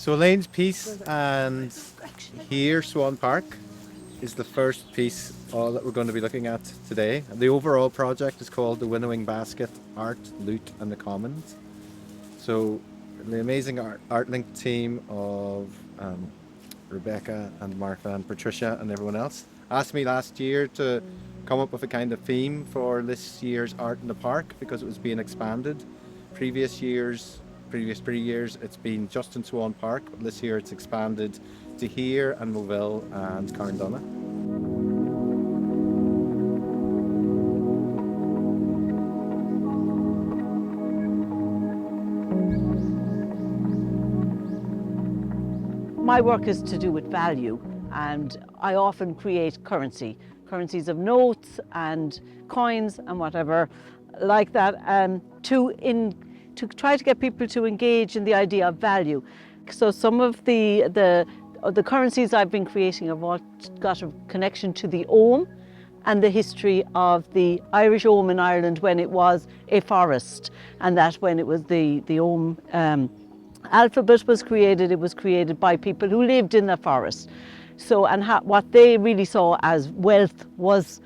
So Elaine's piece, and here Swan Park, is the first piece that we're going to be looking at today. The overall project is called the Winnowing Basket, Art, Loot and the Commons. So the amazing Artlink team of Rebecca and Martha and Patricia and everyone else asked me last year to come up with a kind of theme for this year's Art in the Park because it was being expanded. Previous 3 years it's been just in Swan Park, but this year it's expanded to here and Moville and Carndonagh. My work is to do with value, and I often create currencies of notes and coins and whatever like that, to try to get people to engage in the idea of value. So some of the currencies I've been creating have all got a connection to the ogham and the history of the Irish ogham in Ireland when it was a forest, and that when it was the ogham alphabet was created, it was created by people who lived in the forest. So, and what they really saw as wealth was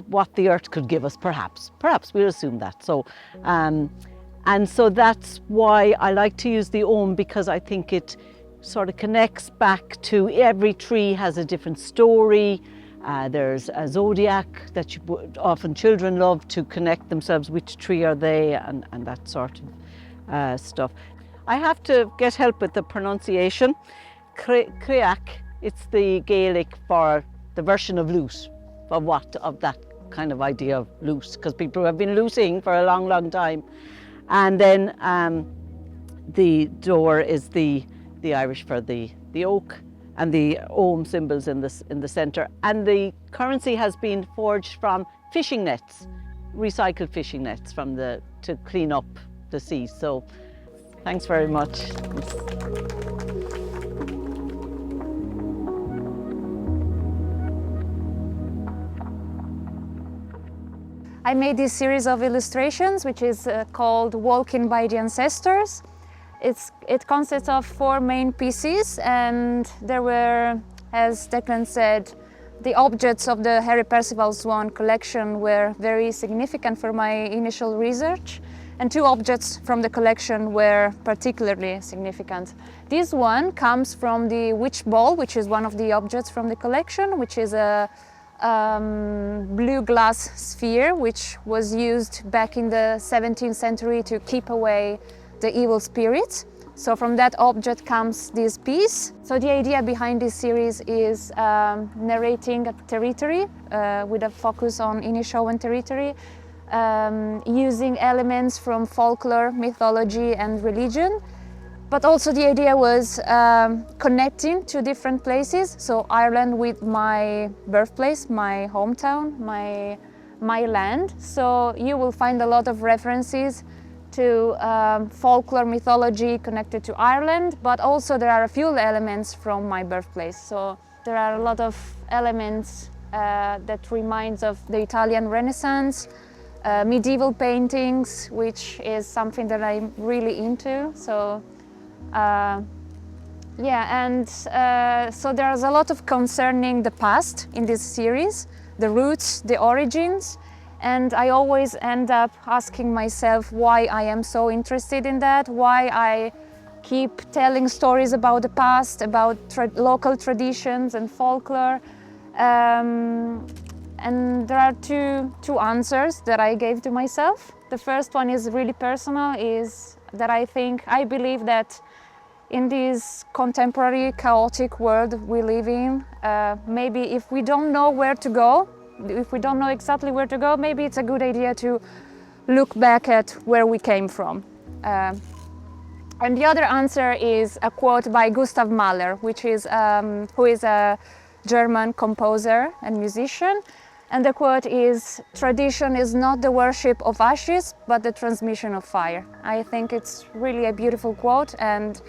what the earth could give us, perhaps we'll assume that. So, and so that's why I like to use the ogham, because I think it sort of connects back to every tree has a different story. There's a zodiac that often children love to connect themselves, which tree are they, and that sort of stuff. I have to get help with the pronunciation. Creach, it's the Gaelic for the version of loot, of that kind of idea of loot, because people have been looting for a long, long time. And then the door is the Irish for the oak, and the ogham symbols in the centre. And the currency has been forged from fishing nets, recycled fishing nets to clean up the sea. So thanks very much. I made this series of illustrations, which is called Walking by the Ancestors. It consists of 4 main pieces, and there were, as Declan said, the objects of the Harry Percival Swan collection were very significant for my initial research, and 2 objects from the collection were particularly significant. This one comes from the witch ball, which is one of the objects from the collection, which is a blue glass sphere which was used back in the 17th century to keep away the evil spirits. So from that object comes this piece. So the idea behind this series is narrating a territory with a focus on Inishowen territory, using elements from folklore, mythology and religion. But also the idea was connecting to different places. So Ireland with my birthplace, my hometown, my land. So you will find a lot of references to folklore, mythology connected to Ireland, but also there are a few elements from my birthplace. So there are a lot of elements that reminds of the Italian Renaissance, medieval paintings, which is something that I'm really into. So so there's a lot of concerning the past in this series, the roots, the origins, and I always end up asking myself why I am so interested in that, why I keep telling stories about the past, about local traditions and folklore. And there are two answers that I gave to myself. The first one is really personal, is that I believe that in this contemporary chaotic world we live in, maybe if we don't know where to go, if we don't know exactly where to go, maybe it's a good idea to look back at where we came from. And the other answer is a quote by Gustav Mahler, who is a German composer and musician. And the quote is, "Tradition is not the worship of ashes, but the transmission of fire." I think it's really a beautiful quote, and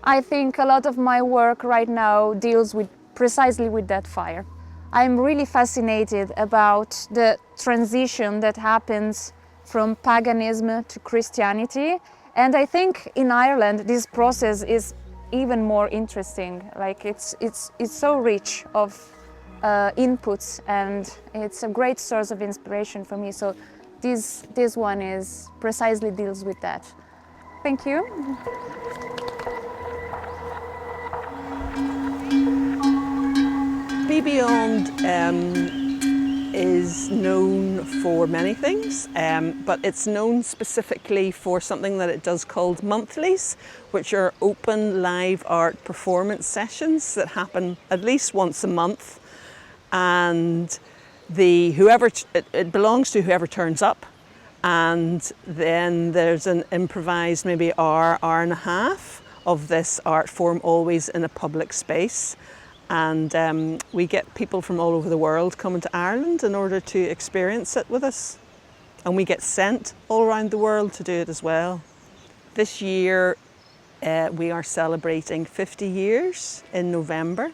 I think a lot of my work right now deals precisely with that fire. I'm really fascinated about the transition that happens from paganism to Christianity. And I think in Ireland this process is even more interesting. Like it's so rich of inputs, and it's a great source of inspiration for me. So this one is precisely deals with that. Thank you. Bbeyond is known for many things, but it's known specifically for something that it does called monthlies, which are open live art performance sessions that happen at least once a month, and it belongs to whoever turns up, and then there's an improvised maybe hour and a half of this art form, always in a public space. And we get people from all over the world coming to Ireland in order to experience it with us. And we get sent all around the world to do it as well. This year we are celebrating 50 years in November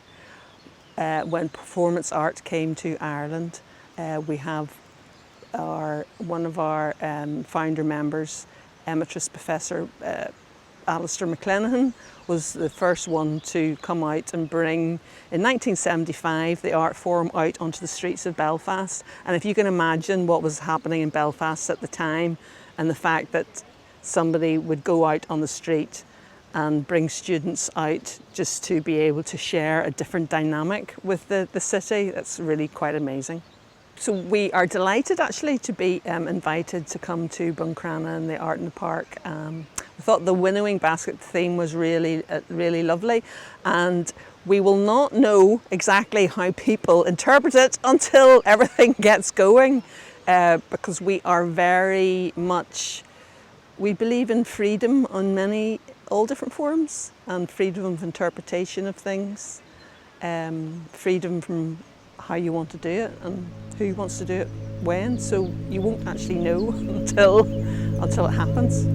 when performance art came to Ireland. We have one of our founder members, Emeritus Professor Alistair McClenaghan, was the first one to come out and bring, in 1975, the art form out onto the streets of Belfast. And if you can imagine what was happening in Belfast at the time, and the fact that somebody would go out on the street and bring students out just to be able to share a different dynamic with the city, that's really quite amazing. So we are delighted actually to be invited to come to Buncrana and the Art in the Park. I thought the Winnowing Basket theme was really lovely, and we will not know exactly how people interpret it until everything gets going, because we are very much, we believe in freedom on all different forms, and freedom of interpretation of things, freedom from how you want to do it and who wants to do it when, so you won't actually know until it happens.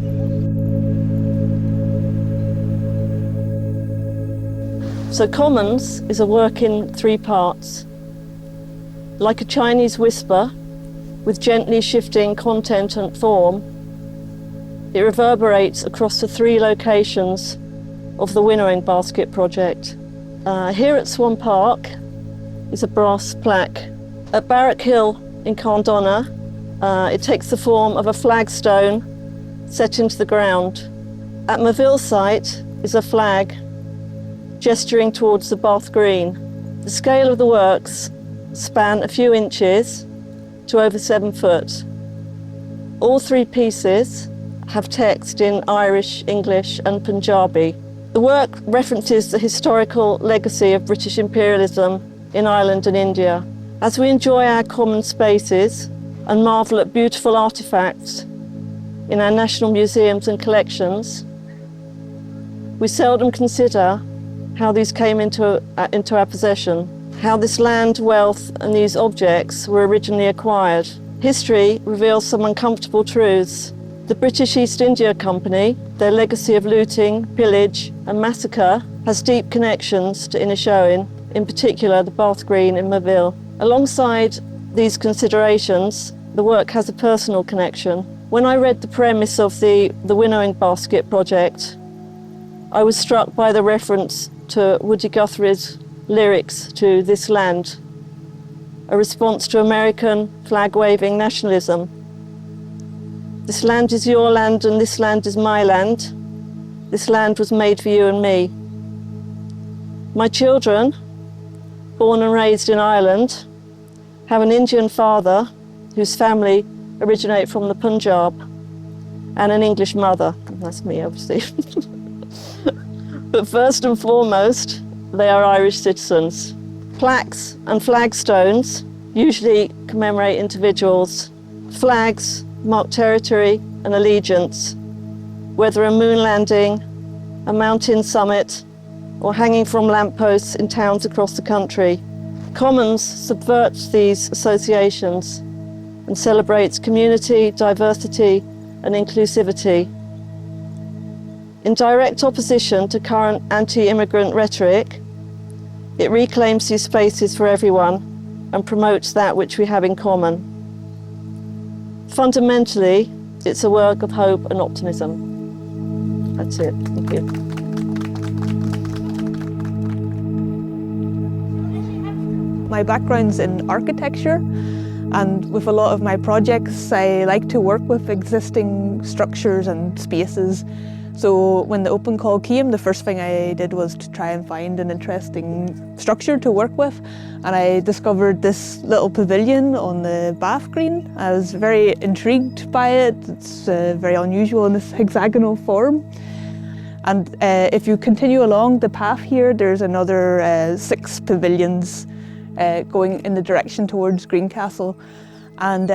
So Commons is a work in 3 parts. Like a Chinese whisper, with gently shifting content and form, it reverberates across the 3 locations of the Winnowing Basket project. Here at Swan Park is a brass plaque. At Barrack Hill in Carndonagh, it takes the form of a flagstone set into the ground. At Moville site is a flag gesturing towards the Bath Green. The scale of the works span a few inches to over 7 foot. All 3 pieces have text in Irish, English and Punjabi. The work references the historical legacy of British imperialism in Ireland and India. As we enjoy our common spaces and marvel at beautiful artefacts in our national museums and collections, we seldom consider how these came into our possession, how this land, wealth and these objects were originally acquired. History reveals some uncomfortable truths. The British East India Company, their legacy of looting, pillage and massacre, has deep connections to Inishowen, in particular the Bath Green in Moville. Alongside these considerations, the work has a personal connection. When I read the premise of the Winnowing Basket project, I was struck by the reference to Woody Guthrie's lyrics to This Land, a response to American flag-waving nationalism. This land is your land and this land is my land. This land was made for you and me. My children, born and raised in Ireland, have an Indian father whose family originate from the Punjab, and an English mother. That's me, obviously. But first and foremost, they are Irish citizens. Plaques and flagstones usually commemorate individuals. Flags mark territory and allegiance, whether a moon landing, a mountain summit, or hanging from lampposts in towns across the country. Commons subverts these associations and celebrates community, diversity, and inclusivity. In direct opposition to current anti-immigrant rhetoric, it reclaims these spaces for everyone and promotes that which we have in common. Fundamentally, it's a work of hope and optimism. That's it. Thank you. My background's in architecture, and with a lot of my projects I like to work with existing structures and spaces. So when the open call came, the first thing I did was to try and find an interesting structure to work with, and I discovered this little pavilion on the Bath Green. I was very intrigued by it. It's very unusual in this hexagonal form. And if you continue along the path here, there's another 6 pavilions going in the direction towards Greencastle. And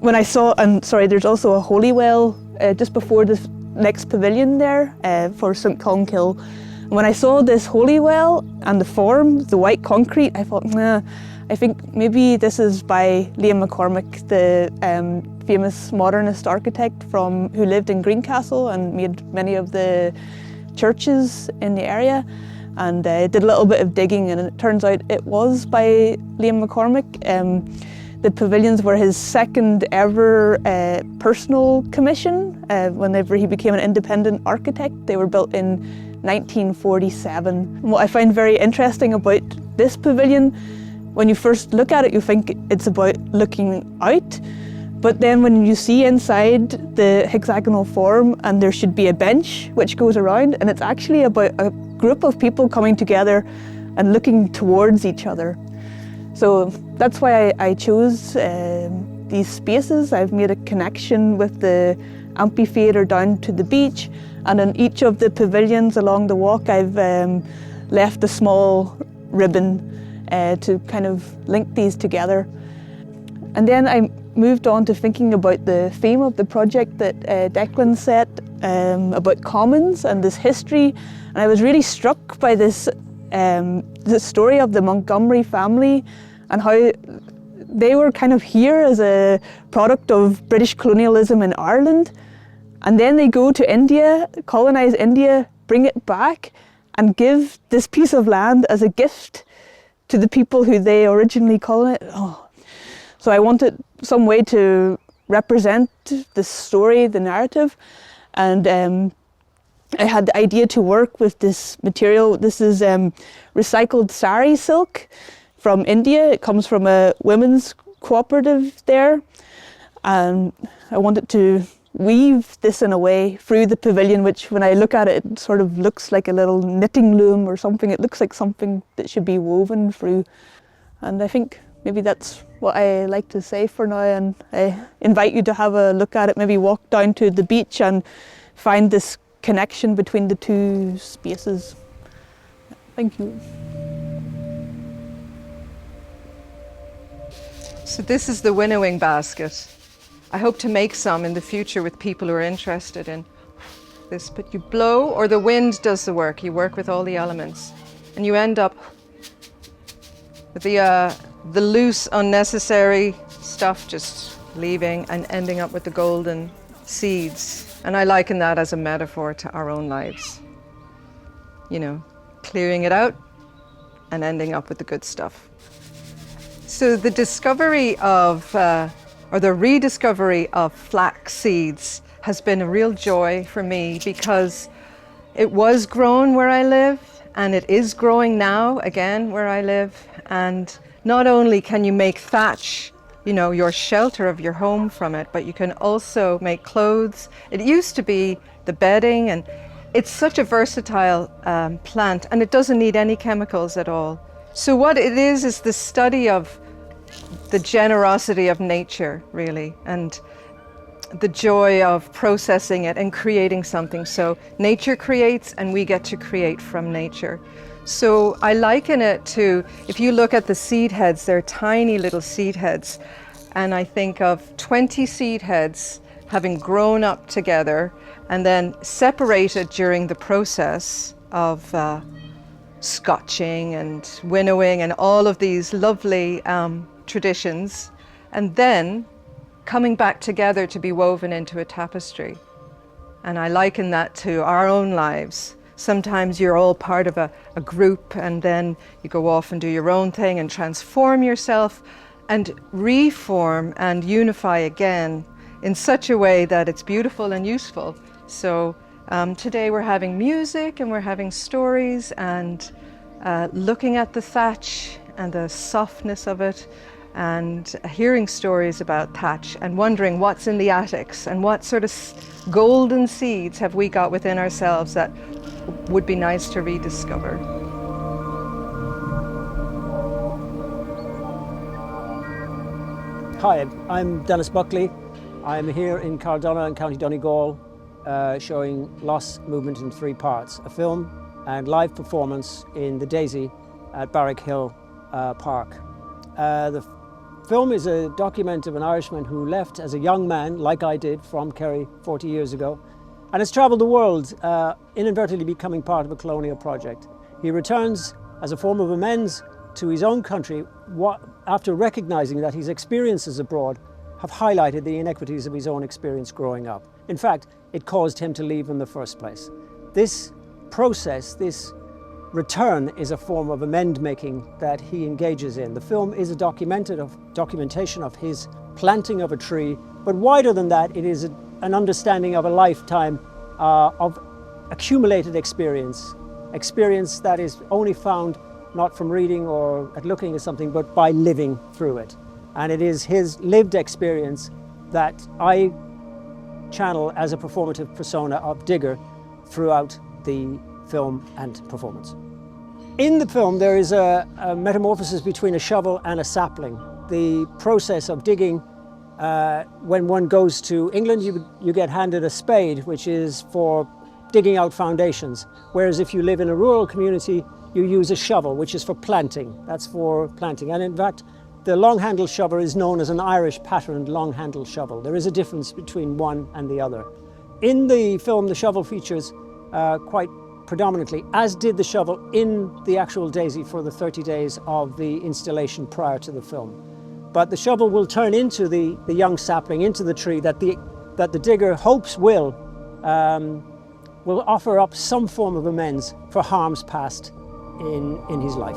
when I saw, and sorry, there's also a holy well just before this next pavilion there for St Columkill. When I saw this holy well and the form, the white concrete, I thought, nah, I think maybe this is by Liam McCormick, the famous modernist architect who lived in Greencastle and made many of the churches in the area. And I did a little bit of digging, and it turns out it was by Liam McCormick. The pavilions were his second ever personal commission. Whenever he became an independent architect, they were built in 1947. What I find very interesting about this pavilion, when you first look at it, you think it's about looking out. But then when you see inside the hexagonal form, and there should be a bench which goes around, and it's actually about a group of people coming together and looking towards each other. So that's why I chose these spaces. I've made a connection with the amphitheatre down to the beach, and in each of the pavilions along the walk I've left a small ribbon to kind of link these together. And then I moved on to thinking about the theme of the project that Declan set about commons and this history, and I was really struck by this the story of the Montgomery family and how they were kind of here as a product of British colonialism in Ireland, and then they go to India, colonise India, bring it back and give this piece of land as a gift to the people who they originally colonised. Oh. So I wanted some way to represent this story, the narrative, and I had the idea to work with this material. This is recycled sari-silk from India. It comes from a women's cooperative there, and I wanted to weave this in a way through the pavilion, which when I look at it, it sort of looks like a little knitting loom or something. It looks like something that should be woven through, and I think maybe that's what I like to say for now, and I invite you to have a look at it, maybe walk down to the beach and find this connection between the two spaces. Thank you. So this is the winnowing basket. I hope to make some in the future with people who are interested in this, but you blow or the wind does the work. You work with all the elements and you end up with the loose, unnecessary stuff just leaving and ending up with the golden seeds. And I liken that as a metaphor to our own lives. You know, clearing it out and ending up with the good stuff. So the discovery of, or the rediscovery of flax seeds has been a real joy for me, because it was grown where I live and it is growing now again where I live. And not only can you make thatch, you know, your shelter of your home from it, but you can also make clothes. It used to be the bedding, and it's such a versatile plant, and it doesn't need any chemicals at all. So what it is the study of the generosity of nature, really, and the joy of processing it and creating something. So nature creates and we get to create from nature. So I liken it to, if you look at the seed heads, they're tiny little seed heads. And I think of 20 seed heads having grown up together and then separated during the process of scotching and winnowing and all of these lovely traditions, and then coming back together to be woven into a tapestry. And I liken that to our own lives. Sometimes you're all part of a group, and then you go off and do your own thing and transform yourself and reform and unify again in such a way that it's beautiful and useful. So today we're having music and we're having stories and looking at the thatch and the softness of it, and hearing stories about thatch and wondering what's in the attics and what sort of golden seeds have we got within ourselves that would be nice to rediscover. Hi, I'm Denis Buckley. I'm here in Carndonagh in County Donegal, showing Loss Movement in 3 parts, a film and live performance in the Daisy at Barrack Hill Park. The film is a document of an Irishman who left as a young man, like I did, from Kerry 40 years ago, and has travelled the world, inadvertently becoming part of a colonial project. He returns as a form of amends to his own country after recognising that his experiences abroad have highlighted the inequities of his own experience growing up. In fact, it caused him to leave in the first place. This process, this return, is a form of amend-making that he engages in. The film is a documentation of his planting of a tree, but wider than that, it is an understanding of a lifetime of accumulated experience that is only found not from reading or at looking at something, but by living through it. And it is his lived experience that I channel as a performative persona of Digger throughout the film and performance. In the film, there is a metamorphosis between a shovel and a sapling. The process of digging, when one goes to England, you get handed a spade, which is for digging out foundations. Whereas if you live in a rural community, you use a shovel, which is for planting. That's for planting. And in fact, the long-handled shovel is known as an Irish patterned long-handled shovel. There is a difference between one and the other. In the film, the shovel features quite predominantly, as did the shovel in the actual Daisy for the 30 days of the installation prior to the film. But the shovel will turn into the young sapling, into the tree that the digger hopes will offer up some form of amends for harms past in his life.